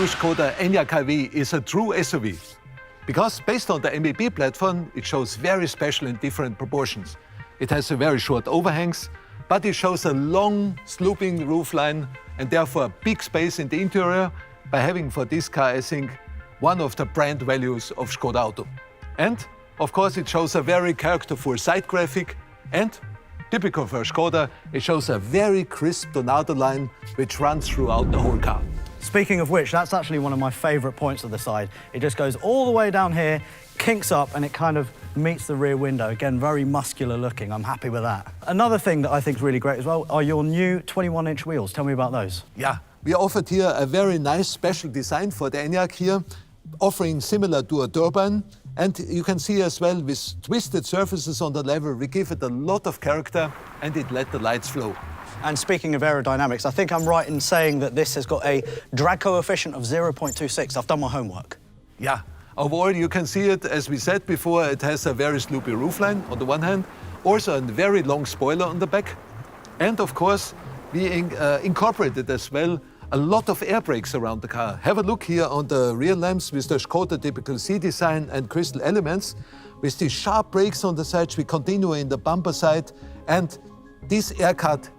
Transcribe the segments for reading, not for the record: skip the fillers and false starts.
all-new ŠKODA ENYAQ iV is a true SUV. Because based on the MEB platform, it shows very special and different proportions. It has a very short overhangs, but it shows a long sloping roofline and therefore a big space in the interior by having for this car, I think, one of the brand values of ŠKODA Auto. And of course, it shows a very characterful side graphic and typical for ŠKODA, it shows a very crisp tornado line which runs throughout the whole car. Speaking of which, that's actually one of my favourite points of the side. It just goes all the way down here, kinks up, and it kind of meets the rear window. Again, very muscular looking. I'm happy with that. Another thing that I think is really great as well are your new 21-inch wheels. Tell me about those. Yeah, we offered here a very nice special design for the ENYAQ here, offering similar to a turbine. And you can see as well with twisted surfaces on the level, we give it a lot of character and it let the lights flow. And speaking of aerodynamics, I think I'm right in saying that this has got a drag coefficient of 0.26. I've done my homework. Yeah, overall you can see it, as we said before, it has a very sloopy roofline on the one hand, also a very long spoiler on the back. And of course, we incorporated as well a lot of air brakes around the car. Have a look here on the rear lamps with the ŠKODA typical C design and crystal elements. With these sharp brakes on the sides, we continue in the bumper side, and this air cut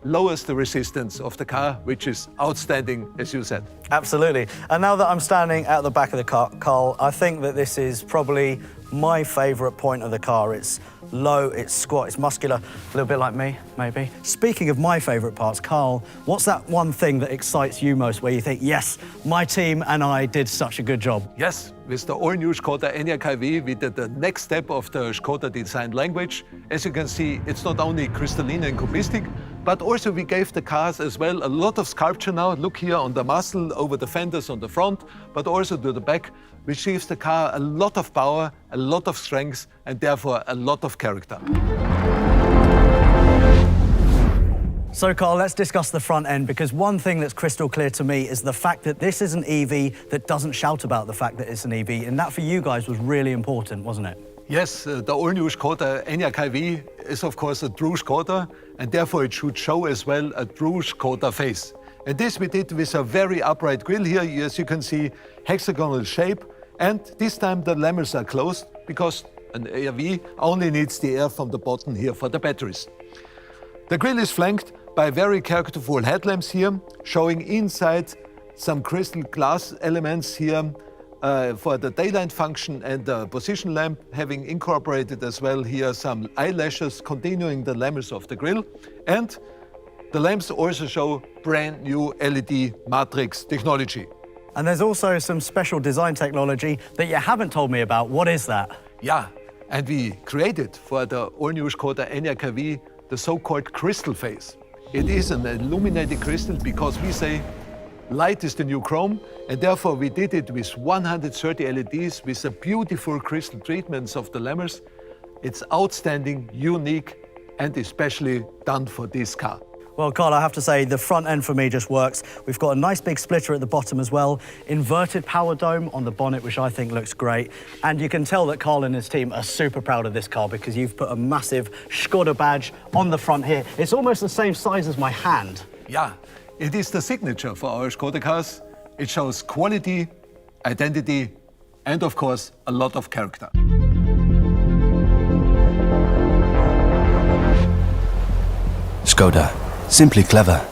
lowers the resistance of the car, which is outstanding, as you said. Absolutely. And now that I'm standing at the back of the car, Karl, I think that this is probably my favourite point of the car. It's low, it's squat, it's muscular, a little bit like me, maybe. Speaking of my favourite parts, Karl, what's that one thing that excites you most, where you think, yes, my team and I did such a good job? Yes, with the all-new ŠKODA ENYAQ iV, we did the next step of the ŠKODA design language. As you can see, it's not only crystalline and cubistic, but also we gave the cars as well a lot of sculpture now. Look here on the muzzle, over the fenders on the front, but also to the back, which gives the car a lot of power, a lot of strength, and therefore a lot of character. So, Karl, let's discuss the front end, because one thing that's crystal clear to me is the fact that this is an EV that doesn't shout about the fact that it's an EV, and that for you guys was really important, wasn't it? Yes, the all-new ŠKODA ENYAQ iV is of course a true ŠKODA, and therefore it should show as well a true ŠKODA face. And this we did with a very upright grille here, as you can see, hexagonal shape, and this time the lamels are closed because an ARV only needs the air from the bottom here for the batteries. The grille is flanked by very characterful headlamps here, showing inside some crystal glass elements here for the daylight function and the position lamp, having incorporated as well here some eyelashes continuing the lamels of the grille. And the lamps also show brand new LED matrix technology. And there's also some special design technology that you haven't told me about. What is that? Yeah, and we created for the all-new ŠKODA ENYAQ iV the so-called crystal face. It is an illuminated crystal because we say light is the new chrome, and therefore we did it with 130 LEDs with a beautiful crystal treatments of the lamels. It's outstanding, unique, and especially done for this car. Well, Karl, I have to say, the front end for me just works. We've got a nice big splitter at the bottom as well, inverted power dome on the bonnet, which I think looks great. And you can tell that Karl and his team are super proud of this car because you've put a massive ŠKODA badge on the front here. It's almost the same size as my hand. Yeah, it is the signature for our ŠKODA cars. It shows quality, identity, and of course, a lot of character. ŠKODA. Simply clever.